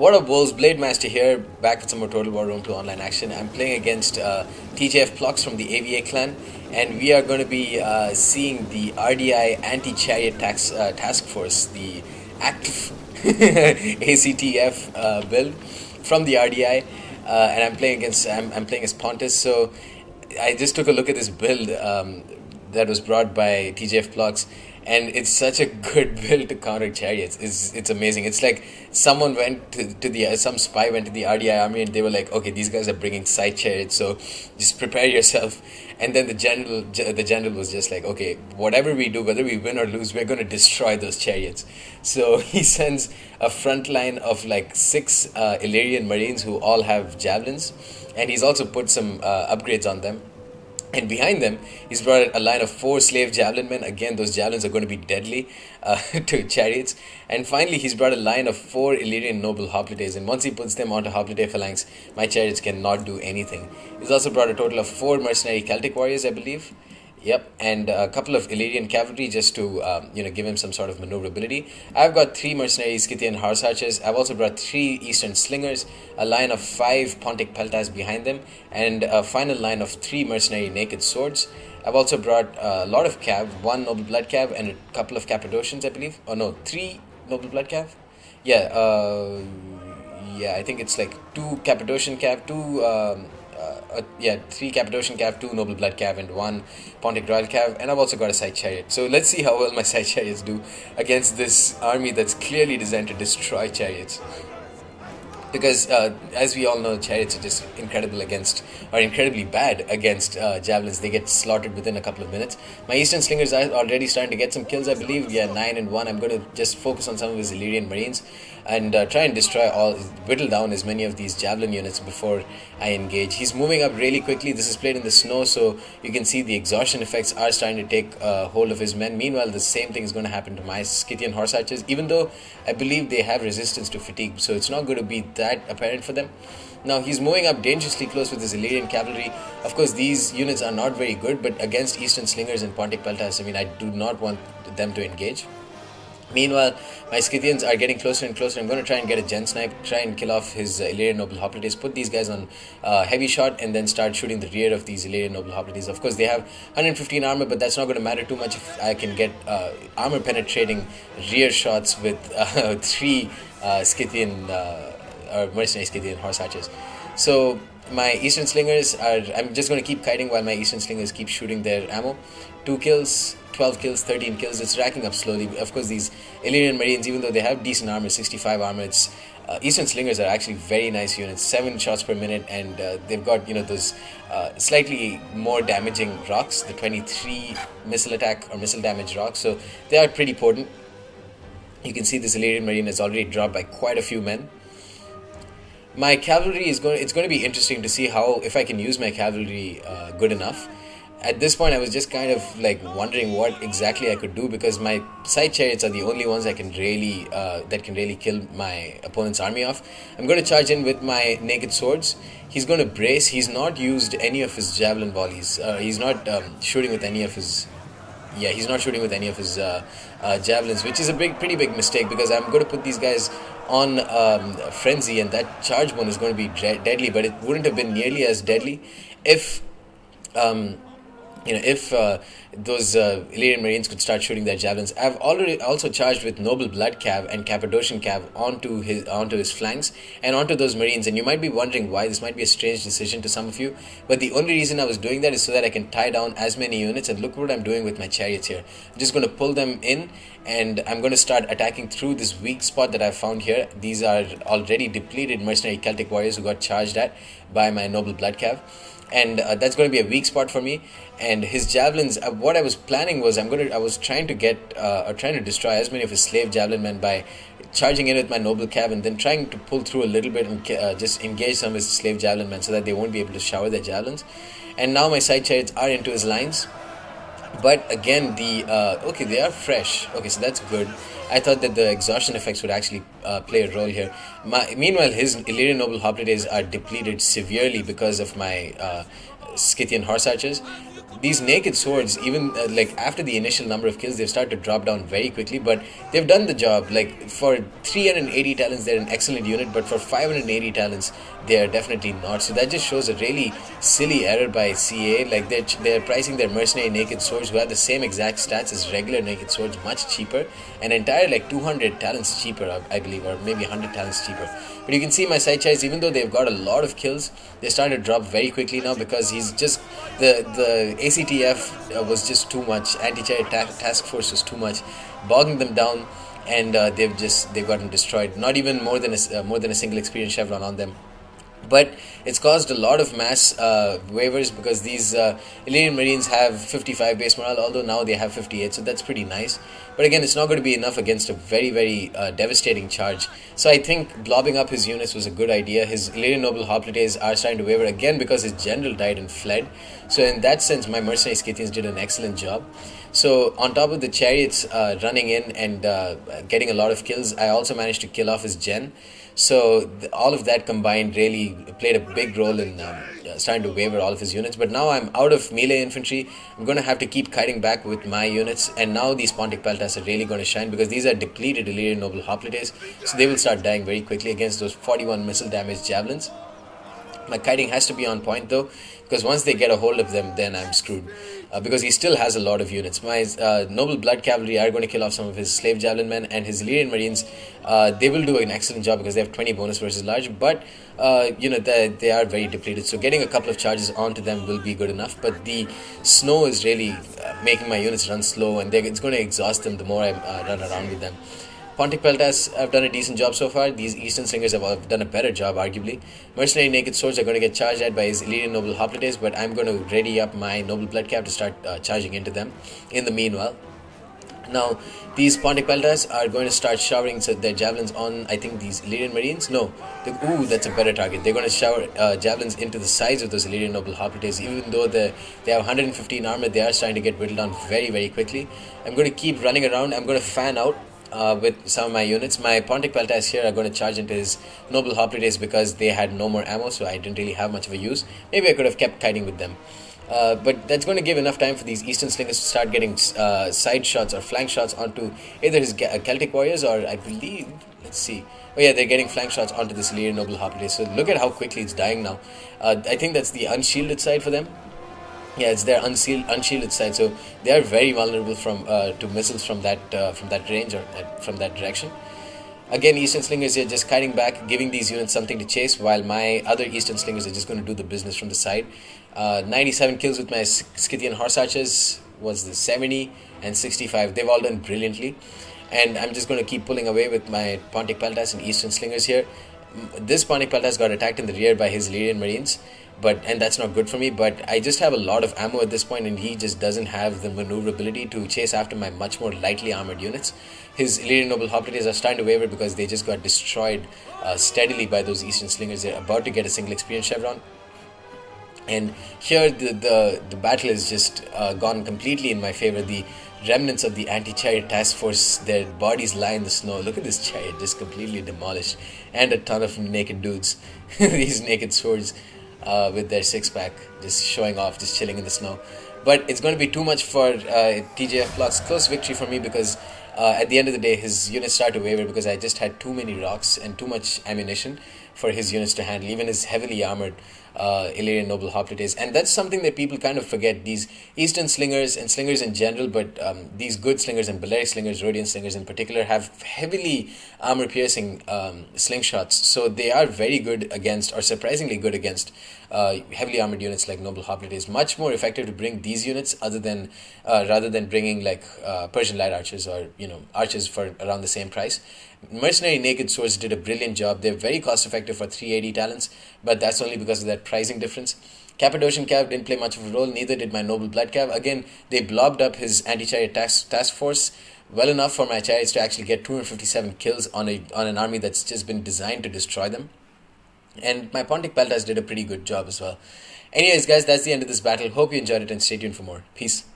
What up, Wolves? Blade Master here, back with some more Total War Rome 2 online action. I'm playing against T.J.F. Plux from the AVA clan, and we are going to be seeing the Ardiaei anti-Chariot task force, the active A.C.T.F. build from the Ardiaei, and I'm playing as Pontus. So I just took a look at this build that was brought by T.J.F. Plux. And it's such a good build to counter chariots. It's amazing. It's like someone went to some spy went to the Ardiaei army and they were like, okay, these guys are bringing side chariots, so just prepare yourself. And then the general was just like, okay, whatever we do, whether we win or lose, we're going to destroy those chariots. So he sends a front line of like 6 Illyrian marines who all have javelins, and he's also put some upgrades on them. And behind them, he's brought a line of 4 slave javelin men. Again, those javelins are going to be deadly to chariots. And finally, he's brought a line of 4 Illyrian noble hoplites. And once he puts them onto hoplite phalanx, my chariots cannot do anything. He's also brought a total of 4 mercenary Celtic warriors, I believe. Yep, and a couple of Illyrian cavalry just to give him some sort of maneuverability. I've got 3 mercenary Scythian horse archers. I've also brought 3 eastern slingers, a line of 5 Pontic peltas behind them, and a final line of 3 mercenary naked swords. I've also brought a lot of cav, 1 noble blood cav and a couple of Cappadocians, I believe. Oh no, 3 noble blood cav? Yeah, I think it's like 2 Cappadocian cav, 3 Cappadocian cav, 2 noble blood cav, and 1 Pontic royal cav, and I've also got a side chariot. So let's see how well my side chariots do against this army that's clearly designed to destroy chariots. Because as we all know, chariots are just incredibly bad against javelins. They get slaughtered within a couple of minutes. My eastern slingers are already starting to get some kills, I believe. Yeah, 9 and 1. I'm going to just focus on some of his Illyrian marines and try and whittle down as many of these javelin units before I engage. He's moving up really quickly. This is played in the snow, so you can see the exhaustion effects are starting to take hold of his men. Meanwhile, the same thing is going to happen to my Scythian horse archers, even though I believe they have resistance to fatigue, so it's not going to be that apparent for them. Now he's moving up dangerously close with his Illyrian cavalry. Of course, these units are not very good, but against eastern slingers and Pontic peltas, I mean, I do not want them to engage. Meanwhile, my Scythians are getting closer and closer. I'm going to try and get a gen snipe, try and kill off his Illyrian noble hoplites, put these guys on heavy shot, and then start shooting the rear of these Illyrian noble hoplites. Of course, they have 115 armor, but that's not going to matter too much if I can get armor penetrating rear shots with 3 Scythian mercenary Scythian horse archers. So my eastern slingers I'm just going to keep kiting while my eastern slingers keep shooting their ammo. 2 kills, 12 kills, 13 kills. It's racking up slowly. Of course, these Illyrian marines, even though they have decent armor, 65 armor, eastern slingers are actually very nice units, 7 shots per minute, and they've got those slightly more damaging rocks, the 23 missile attack or missile damage rocks. So they are pretty potent. You can see this Illyrian marine is already dropped by quite a few men. My cavalry it's going to be interesting to see if I can use my cavalry good enough. At this point, I was just kind of like wondering what exactly I could do, because my side chariots are the only ones that can really kill my opponent's army off. I'm going to charge in with my naked swords. He's going to brace. He's not used any of his javelin volleys. He's not shooting with any of his. Yeah, he's not shooting with any of his javelins, which is a pretty big mistake, because I'm going to put these guys on frenzy, and that charge one is going to be deadly, but it wouldn't have been nearly as deadly if those Illyrian marines could start shooting their javelins. I've already also charged with noble blood cav and Cappadocian cav onto his flanks and onto those marines. And you might be wondering why. This might be a strange decision to some of you, but the only reason I was doing that is so that I can tie down as many units. And look what I'm doing with my chariots here. I'm just going to pull them in, and I'm going to start attacking through this weak spot that I found here. These are already depleted mercenary Celtic warriors who got charged at by my noble blood cav. And that's going to be a weak spot for me. And his javelins, what I was planning was I was trying to destroy as many of his slave javelin men by charging in with my noble cav, and then trying to pull through a little bit and just engage some of his slave javelin men so that they won't be able to shower their javelins. And now my side chariots are into his lines. But again, okay, they are fresh. Okay, so that's good. I thought that the exhaustion effects would actually play a role here. Meanwhile, his Illyrian noble hoplites are depleted severely because of my Scythian horse archers. these naked swords, even like after the initial number of kills, they've started to drop down very quickly, but they've done the job. Like for 380 talents, they're an excellent unit, but for 580 talents, they are definitely not. So that just shows a really silly error by CA. Like they're pricing their mercenary naked swords, who have the same exact stats as regular naked swords, much cheaper, an entire like 200 talents cheaper, I believe, or maybe 100 talents cheaper. But you can see my side chariots, even though they've got a lot of kills, they're starting to drop very quickly now, because he's just the A.C.T.F was just too much. Anti-chariot task force was too much, bogging them down, and they've gotten destroyed. Not even more than a single experience chevron on them. But it's caused a lot of mass waivers, because these Illyrian Marines have 55 base morale, although now they have 58, so that's pretty nice. But again, it's not going to be enough against a very, very devastating charge. So I think blobbing up his units was a good idea. His Illyrian Noble Hoplites are starting to waver again because his general died and fled. So in that sense, my mercenary Scythians did an excellent job. So on top of the chariots running in and getting a lot of kills, I also managed to kill off his gen. So all of that combined really played a big role in starting to waver all of his units. But now I'm out of melee infantry. I'm going to have to keep kiting back with my units. And now these Pontic Peltas are really going to shine, because these are depleted Illyrian Noble Hoplites. So they will start dying very quickly against those 41 missile damage javelins. My kiting has to be on point though, because once they get a hold of them, then I'm screwed. Because he still has a lot of units. My Noble Blood Cavalry are going to kill off some of his Slave Javelin men, and his Illyrian Marines, they will do an excellent job because they have 20 bonus versus large, but you know, they are very depleted, so getting a couple of charges onto them will be good enough. But the snow is really making my units run slow, and it's going to exhaust them the more I run around with them. Pontic Peltas have done a decent job so far. These Eastern Slingers have done a better job, arguably. Mercenary Naked Swords are going to get charged at by his Illyrian Noble Hoplites, but I'm going to ready up my Noble Blood Cav to start charging into them in the meanwhile. Now, these Pontic Peltas are going to start showering their javelins on, I think, these Illyrian Marines. No, ooh, that's a better target. They're going to shower javelins into the sides of those Illyrian Noble Hoplites. Even though they have 115 armor, they are starting to get whittled down very, very quickly. I'm going to keep running around. I'm going to fan out with some of my units. My Pontic Peltas here are going to charge into his Noble Hoplites because they had no more ammo, so I didn't really have much of a use. Maybe I could have kept kiting with them. But that's going to give enough time for these Eastern Slingers to start getting side shots or flank shots onto either his Celtic Warriors, or I believe, let's see. Oh yeah, they're getting flank shots onto this Illyrian Noble Hoplite. So look at how quickly it's dying now. I think that's the unshielded side for them. Yeah, it's their unshielded side, so they are very vulnerable to missiles from that range or from that direction. Again, Eastern Slingers are just kiting back, giving these units something to chase, while my other Eastern Slingers are just going to do the business from the side. 97 kills with my Scythian Horse Archers was the 70 and 65. They've all done brilliantly. And I'm just going to keep pulling away with my Pontic Peltas and Eastern Slingers here. This Pontic Peltas got attacked in the rear by his Illyrian Marines, and that's not good for me. But I just have a lot of ammo at this point, and he just doesn't have the maneuverability to chase after my much more lightly armored units. His Illyrian Noble Hoplites are starting to waver because they just got destroyed steadily by those Eastern Slingers. They're about to get a single experience chevron. And here the battle is just gone completely in my favor. The remnants of the anti-chariot task force, their bodies lie in the snow. Look at this chariot, just completely demolished. And a ton of naked dudes. These naked swords with their six-pack just showing off, just chilling in the snow. But it's going to be too much for TJF Block's close victory for me, because at the end of the day, his units start to waver because I just had too many rocks and too much ammunition for his units to handle, even his heavily armored Illyrian Noble Hoplites. And that's something that people kind of forget. These Eastern Slingers and Slingers in general, but these good Slingers and Balearic Slingers, Rhodian Slingers in particular, have heavily armor-piercing slingshots. So they are very good against, or surprisingly good against, heavily armored units like Noble Hoplites. Much more effective to bring these units rather than bringing like Persian Light Archers, or archers for around the same price. Mercenary Naked Swords did a brilliant job. They're very cost effective for 380 talents, but that's only because of that pricing difference. Cappadocian Cav didn't play much of a role, neither did my Noble Blood Cav. Again, they blobbed up his anti-chariot task force well enough for my chariots to actually get 257 kills on an army that's just been designed to destroy them. And my Pontic Peltas did a pretty good job as well. Anyways guys, that's the end of this battle. Hope you enjoyed it, and stay tuned for more. Peace.